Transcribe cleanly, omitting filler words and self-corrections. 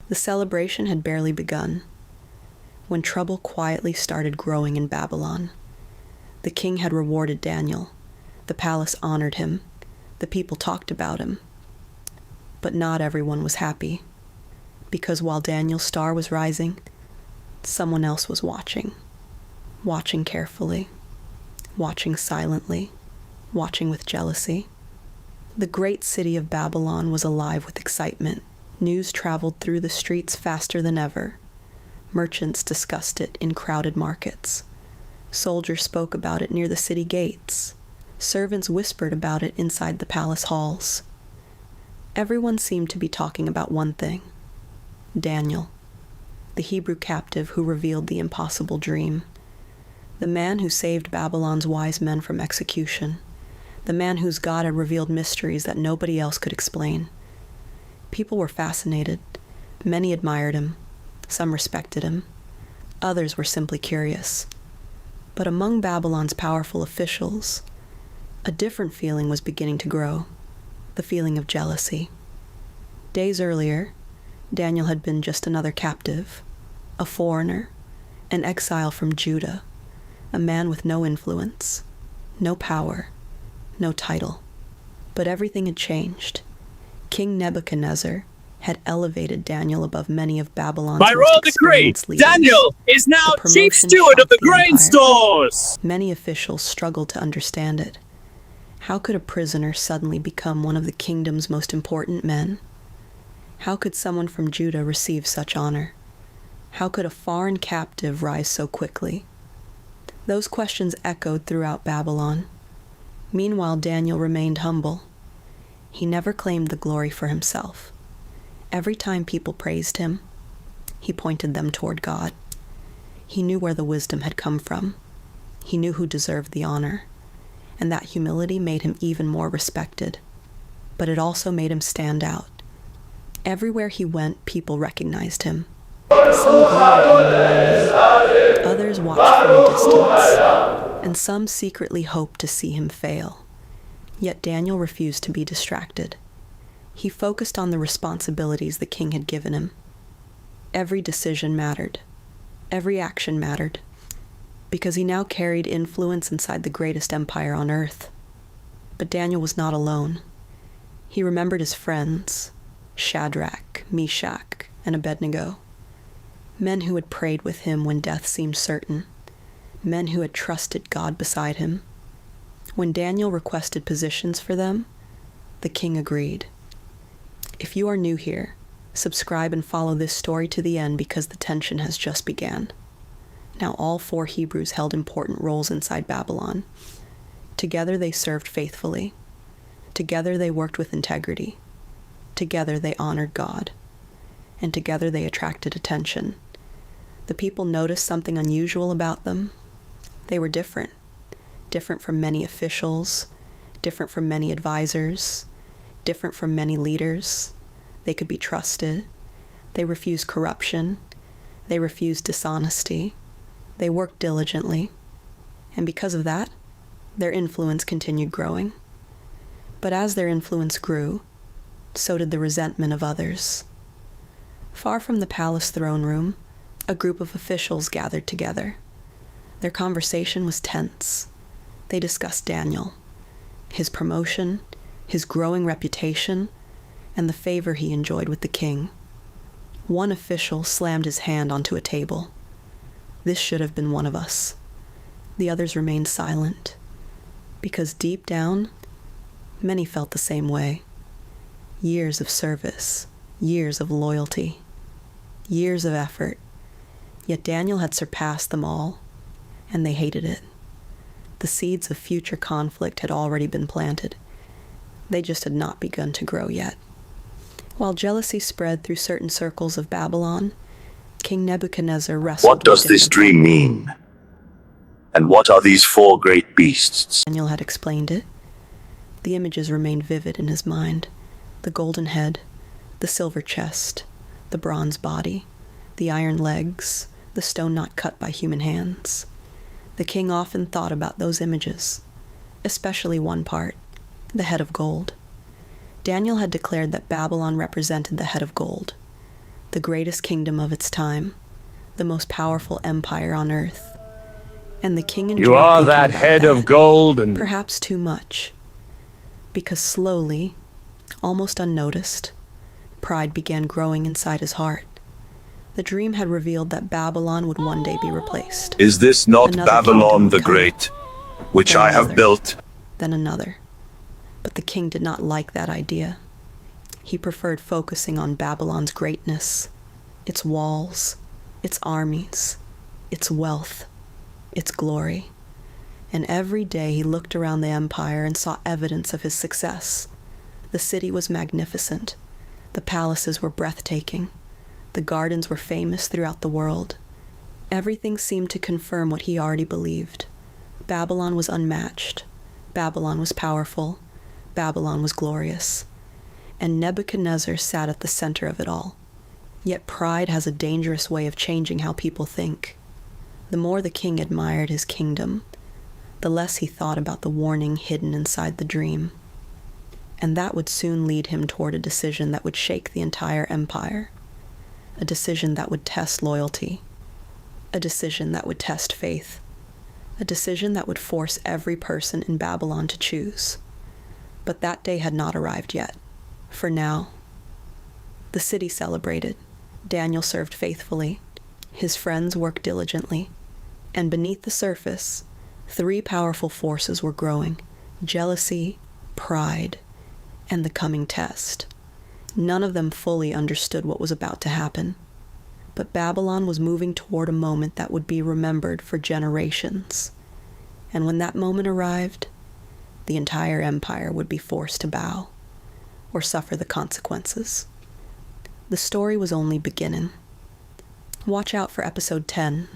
The celebration had barely begun when trouble quietly started growing in Babylon. The king had rewarded Daniel. The palace honored him. The people talked about him. But not everyone was happy, because while Daniel's star was rising, someone else was watching carefully, watching silently, watching with jealousy. The great city of Babylon was alive with excitement. News traveled through the streets faster than ever. Merchants discussed it in crowded markets. Soldiers spoke about it near the city gates. Servants whispered about it inside the palace halls. Everyone seemed to be talking about one thing: Daniel, the Hebrew captive who revealed the impossible dream, the man who saved Babylon's wise men from execution, the man whose God had revealed mysteries that nobody else could explain. People were fascinated. Many admired him. Some respected him. Others were simply curious. But among Babylon's powerful officials, a different feeling was beginning to grow, the feeling of jealousy. Days earlier, Daniel had been just another captive, a foreigner, an exile from Judah, a man with no influence, no power, no title. But everything had changed. King Nebuchadnezzar had elevated Daniel above many of Babylon's By royal decree, Daniel is now chief steward of the grain stores! Many officials struggled to understand it. How could a prisoner suddenly become one of the kingdom's most important men? How could someone from Judah receive such honor? How could a foreign captive rise so quickly? Those questions echoed throughout Babylon. Meanwhile, Daniel remained humble. He never claimed the glory for himself. Every time people praised him, he pointed them toward God. He knew where the wisdom had come from. He knew who deserved the honor. And that humility made him even more respected. But it also made him stand out. Everywhere he went, people recognized him. Some gloried him, others watched from a distance, and some secretly hoped to see him fail. Yet Daniel refused to be distracted. He focused on the responsibilities the king had given him. Every decision mattered. Every action mattered. Because he now carried influence inside the greatest empire on earth. But Daniel was not alone. He remembered his friends, Shadrach, Meshach, and Abednego. Men who had prayed with him when death seemed certain. Men who had trusted God beside him. When Daniel requested positions for them, the king agreed. If you are new here, subscribe and follow this story to the end because the tension has just begun. Now all 4 Hebrews held important roles inside Babylon. Together they served faithfully. Together they worked with integrity. Together they honored God. And together they attracted attention. The people noticed something unusual about them. They were different. Different from many officials. Different from many advisors. Different from many leaders. They could be trusted. They refused corruption. They refused dishonesty. They worked diligently. And because of that, their influence continued growing. But as their influence grew, so did the resentment of others. Far from the palace throne room, a group of officials gathered together. Their conversation was tense. They discussed Daniel, his promotion, his growing reputation, and the favor he enjoyed with the king. One official slammed his hand onto a table. This should have been one of us. The others remained silent, because deep down, many felt the same way. Years of service, years of loyalty, years of effort. Yet Daniel had surpassed them all, and they hated it. The seeds of future conflict had already been planted. They just had not begun to grow yet. While jealousy spread through certain circles of Babylon, King Nebuchadnezzar wrestled What does this dream mean? And what are these 4 great beasts? Daniel had explained it. The images remained vivid in his mind. The golden head, the silver chest, the bronze body, the iron legs, the stone not cut by human hands. The king often thought about those images, especially one part, the head of gold. Daniel had declared that Babylon represented the head of gold. the greatest kingdom of its time, the most powerful empire on earth. And the king enjoyed You are thinking that about head that, of gold and... perhaps too much, because slowly, almost unnoticed, pride began growing inside his heart. The dream had revealed that Babylon would one day be replaced. Is this not Another Babylon kingdom the would come. Great, which Then I have another. built? Then another. But the king did not like that idea. He preferred focusing on Babylon's greatness, its walls, its armies, its wealth, its glory. And every day he looked around the empire and saw evidence of his success. The city was magnificent. The palaces were breathtaking. The gardens were famous throughout the world. Everything seemed to confirm what he already believed. Babylon was unmatched. Babylon was powerful. Babylon was glorious. And Nebuchadnezzar sat at the center of it all. Yet pride has a dangerous way of changing how people think. The more the king admired his kingdom, the less he thought about the warning hidden inside the dream. And that would soon lead him toward a decision that would shake the entire empire. A decision that would test loyalty. A decision that would test faith. A decision that would force every person in Babylon to choose. But that day had not arrived yet. For now. The city celebrated. Daniel served faithfully. His friends worked diligently. And beneath the surface, 3 powerful forces were growing: jealousy, pride, and the coming test. None of them fully understood what was about to happen. But Babylon was moving toward a moment that would be remembered for generations. And when that moment arrived, the entire empire would be forced to bow, or suffer the consequences. The story was only beginning. Watch out for episode 10,